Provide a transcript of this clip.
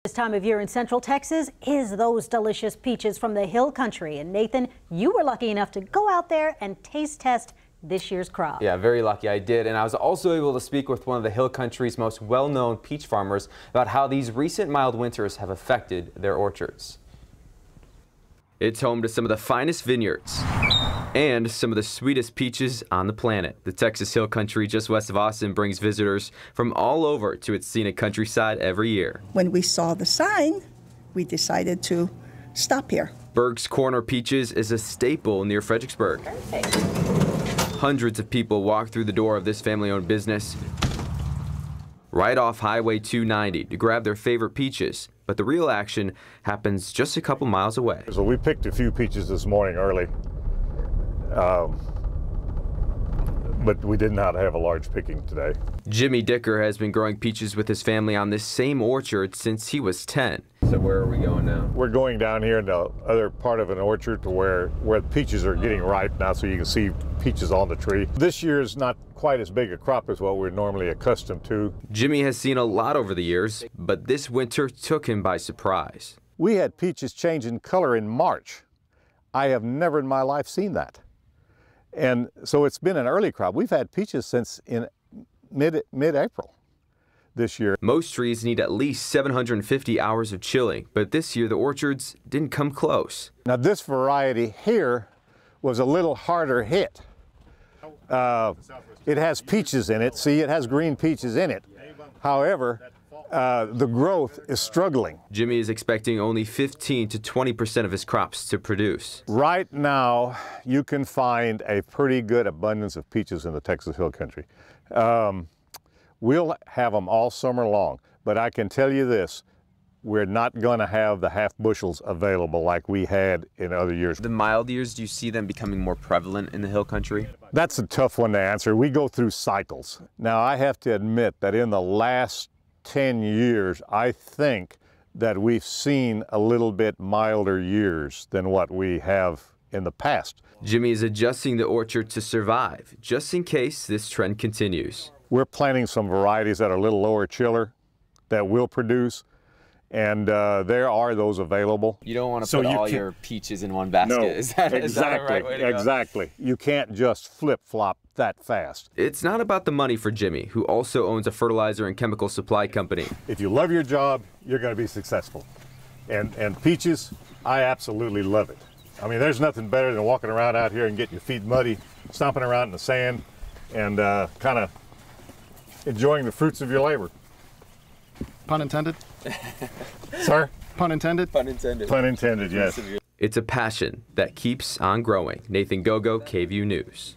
This time of year in Central Texas is those delicious peaches from the hill country. And Nathan, you were lucky enough to go out there and taste test this year's crop. Yeah, very lucky I did. And I was also able to speak with one of the hill country's most well-known peach farmers about how these recent mild winters have affected their orchards. It's home to some of the finest vineyards and some of the sweetest peaches on the planet. The Texas Hill Country just west of Austin brings visitors from all over to its scenic countryside every year. When we saw the sign, we decided to stop here. Berg's Corner Peaches is a staple near Fredericksburg. Perfect. Hundreds of people walk through the door of this family-owned business right off Highway 290 to grab their favorite peaches. But the real action happens just a couple miles away. So we picked a few peaches this morning early. But we did not have a large picking today. Jimmy Dicker has been growing peaches with his family on this same orchard since he was 10. So where are we going now? We're going down here in the other part of an orchard to where the peaches are getting ripe now, so you can see peaches on the tree. This year is not quite as big a crop as what we're normally accustomed to. Jimmy has seen a lot over the years, but this winter took him by surprise. We had peaches change in color in March. I have never in my life seen that. And so it's been an early crop. We've had peaches since in mid-April this year. Most trees need at least 750 hours of chilling, but this year the orchards didn't come close. Now this variety here was a little harder hit. It has peaches in it. See, it has green peaches in it. However, the growth is struggling. Jimmy is expecting only 15 to 20% of his crops to produce. Right now, you can find a pretty good abundance of peaches in the Texas Hill Country. We'll have them all summer long, but I can tell you this, we're not going to have the half bushels available like we had in other years. The mild years, do you see them becoming more prevalent in the hill country? That's a tough one to answer. We go through cycles. Now, I have to admit that in the last 10 years, I think that we've seen a little bit milder years than what we have in the past. Jimmy is adjusting the orchard to survive, just in case this trend continues. We're planting some varieties that are a little lower chiller that will produce, and there are those available. You don't want to put all your peaches in one basket. No, is that the right way to go? Exactly. You can't just flip-flop that fast. It's not about the money for Jimmy, who also owns a fertilizer and chemical supply company. If you love your job, you're going to be successful. And peaches, I absolutely love it. I mean, there's nothing better than walking around out here and getting your feet muddy, stomping around in the sand, and kind of enjoying the fruits of your labor. Pun intended? Sir? Pun intended? Pun intended. Pun intended, yes. It's a passion that keeps on growing. Nathan Gogo, KVUE News.